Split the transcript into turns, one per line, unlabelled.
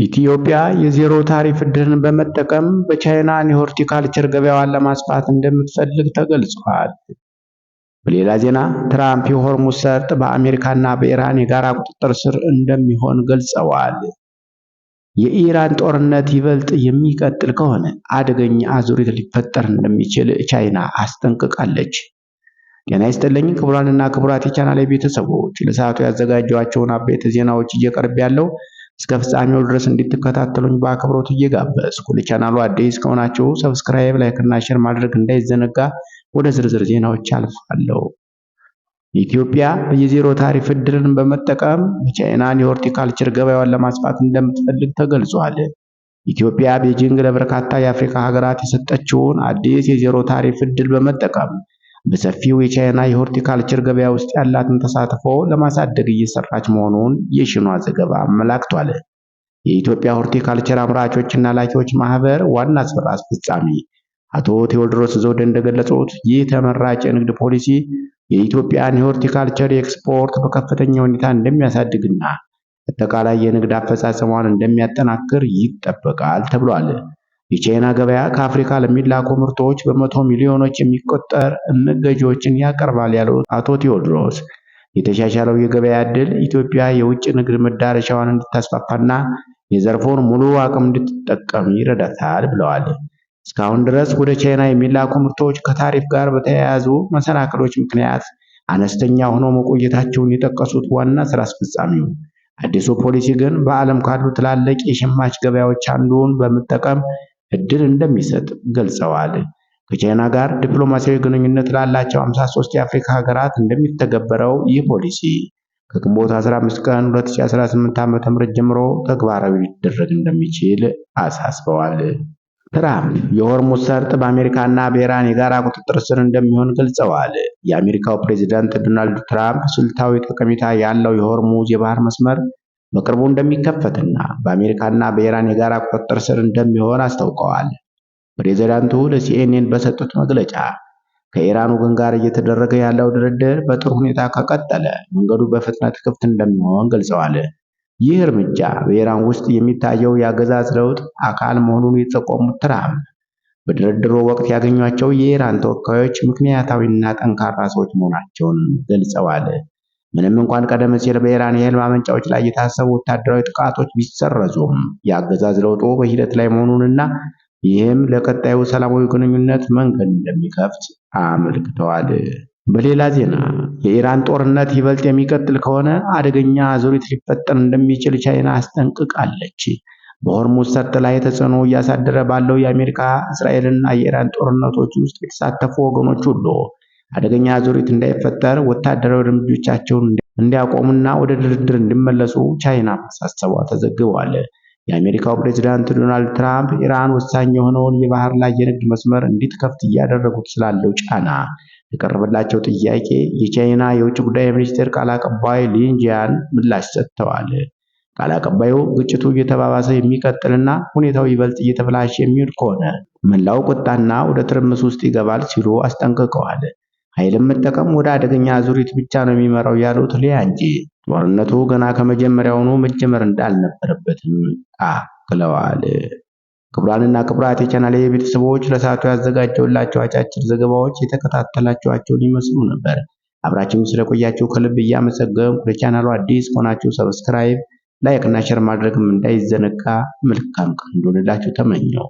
ኢትዮጵያ የዜሮ ታሪፍ ዕድልን በመጠቀም በቻይና የሆርቲካልቸር ገበያዋን ለማስፋት እንደምትፈልግ ተገልጿል። በሌላ ዜና ትራምፕ የሆርሙዝ ሰርጥ በአሜሪካና በኢራን የጋራ ቁጥጥር ስር እንደሚሆን ገልጸዋል። የኢራን ጦርነት ይበልጥ የሚቀጥል ከሆነ አደገኛ አዙሪት ሊፈጠር እንደሚችል ቻይና አስጠንቅቃለች። ጤና ይስጥልኝ ክቡራንና ክቡራት የቻናሌ ቤተሰቦች፣ ለሰዓቱ ያዘጋጀኋቸውን አበይት ዜናዎች እየቀርብ ያለው እስከ ፍጻሜው ድረስ እንድትከታተሉኝ በአክብሮት እየጋበዝኩ ለቻናሉ አዲስ ከሆናችሁ ሰብስክራይብ፣ ላይክ እና ሼር ማድረግ እንዳይዘነጋ። ወደ ዝርዝር ዜናዎች አልፋለሁ። ኢትዮጵያ የዜሮ ታሪፍ ዕድልን በመጠቀም የቻይናን የሆርቲካልቸር ገበያዋን ለማስፋት እንደምትፈልግ ተገልጿል። ኢትዮጵያ ቤጂንግ ለበርካታ የአፍሪካ ሀገራት የሰጠችውን አዲስ የዜሮ ታሪፍ ዕድል በመጠቀም በሰፊው የቻይና የሆርቲካልቸር ገበያ ውስጥ ያላትን ተሳትፎ ለማሳደግ እየሰራች መሆኑን የሽኗ ዘገባ አመላክቷል። የኢትዮጵያ ሆርቲካልቸር አምራቾችና ላኪዎች ማህበር ዋና ስራ አስፈጻሚ አቶ ቴዎድሮስ ዘውዴ እንደገለጹት ይህ ተመራጭ የንግድ ፖሊሲ የኢትዮጵያን የሆርቲካልቸር ኤክስፖርት በከፍተኛ ሁኔታ እንደሚያሳድግና አጠቃላይ የንግድ አፈጻጸሟን እንደሚያጠናክር ይጠበቃል ተብሏል። የቻይና ገበያ ከአፍሪካ ለሚላኩ ምርቶች በመቶ ሚሊዮኖች የሚቆጠር ገዢዎችን ያቀርባል ያሉት አቶ ቴዎድሮስ የተሻሻለው የገበያ ዕድል ኢትዮጵያ የውጭ ንግድ መዳረሻዋን እንድታስፋፋና የዘርፉን ሙሉ አቅም እንድትጠቀም ይረዳታል ብለዋል። እስካሁን ድረስ ወደ ቻይና የሚላኩ ምርቶች ከታሪፍ ጋር በተያያዙ መሰናክሎች ምክንያት አነስተኛ ሆነው መቆየታቸውን የጠቀሱት ዋና ስራ አስፈጻሚው አዲሱ ፖሊሲ ግን በዓለም ካሉ ትላልቅ የሸማች ገበያዎች አንዱን በመጠቀም ዕድል እንደሚሰጥ ገልጸዋል። ከቻይና ጋር ዲፕሎማሲያዊ ግንኙነት ላላቸው 53 የአፍሪካ ሀገራት እንደሚተገበረው ይህ ፖሊሲ ከግንቦት 15 ቀን 2018 ዓ.ም ጀምሮ ተግባራዊ ሊደረግ እንደሚችል አሳስበዋል። ትራምፕ የሆርሙዝ ሰርጥ በአሜሪካና በኢራን የጋራ ቁጥጥር ስር እንደሚሆን ገልጸዋል። የአሜሪካው ፕሬዝዳንት ዶናልድ ትራምፕ ስልታዊ ጠቀሜታ ያለው የሆርሙዝ የባህር መስመር በቅርቡ እንደሚከፈትና በአሜሪካና በኢራን የጋራ ቁጥጥር ስር እንደሚሆን አስታውቀዋል። ፕሬዝዳንቱ ለሲኤንኤን በሰጡት መግለጫ ከኢራን ወገን ጋር እየተደረገ ያለው ድርድር በጥሩ ሁኔታ ከቀጠለ መንገዱ በፍጥነት ክፍት እንደሚሆን ገልጸዋል። ይህ እርምጃ በኢራን ውስጥ የሚታየው የአገዛዝ ለውጥ አካል መሆኑን የጠቆሙት ትራምፕ በድርድሩ ወቅት ያገኟቸው የኢራን ተወካዮች ምክንያታዊና ጠንካራ ሰዎች መሆናቸውን ገልጸዋል። ምንም እንኳን ቀደም ሲል በኢራን የኃይል ማመንጫዎች ላይ የታሰቡ ወታደራዊ ጥቃቶች ቢሰረዙም የአገዛዝ ለውጡ በሂደት ላይ መሆኑንና ይህም ለቀጣዩ ሰላማዊ ግንኙነት መንገድ እንደሚከፍት አመልክተዋል። በሌላ ዜና የኢራን ጦርነት ይበልጥ የሚቀጥል ከሆነ አደገኛ አዙሪት ሊፈጠር እንደሚችል ቻይና አስጠንቅቃለች። በሆርሙዝ ሰርጥ ላይ ተጽዕኖ እያሳደረ ባለው የአሜሪካ፣ እስራኤልና የኢራን ጦርነቶች ውስጥ የተሳተፉ ወገኖች ሁሉ አደገኛ አዙሪት እንዳይፈጠር ወታደራዊ እርምጃዎቻቸውን እንዲያቆሙና ወደ ድርድር እንዲመለሱ ቻይና ማሳሰቧ ተዘግቧል። የአሜሪካው ፕሬዝዳንት ዶናልድ ትራምፕ ኢራን ወሳኝ የሆነውን የባህር ላይ የንግድ መስመር እንድትከፍት እያደረጉት ስላለው ጫና የቀረበላቸው ጥያቄ የቻይና የውጭ ጉዳይ ሚኒስቴር ቃል አቀባይ ሊንጂያን ምላሽ ሰጥተዋል። ቃል አቀባዩ ግጭቱ እየተባባሰ የሚቀጥልና ሁኔታው ይበልጥ እየተበላሸ የሚሄድ ከሆነ መላው ቁጣና ወደ ትርምስ ውስጥ ይገባል ሲሉ አስጠንቅቀዋል። ኃይልን መጠቀም ወደ አደገኛ አዙሪት ብቻ ነው የሚመራው ያሉት ሊያንጂ ጦርነቱ ገና ከመጀመሪያውኑ መጀመር እንዳልነበረበትም አክለዋል። ክቡራንና ክቡራት የቻናሌ ቤተሰቦች ለሰዓቱ ያዘጋጀሁላችሁ አጫጭር ዘገባዎች የተከታተላችኋቸውን ይመስሉ ነበር። አብራችሁን ስለቆያችሁ ከልብ እያመሰገንኩ ለቻናሉ አዲስ ከሆናችሁ ሰብስክራይብ፣ ላይክ እና ሼር ማድረግም እንዳይዘነጋ። መልካም ቀን እንዲሆንላችሁ ተመኘው።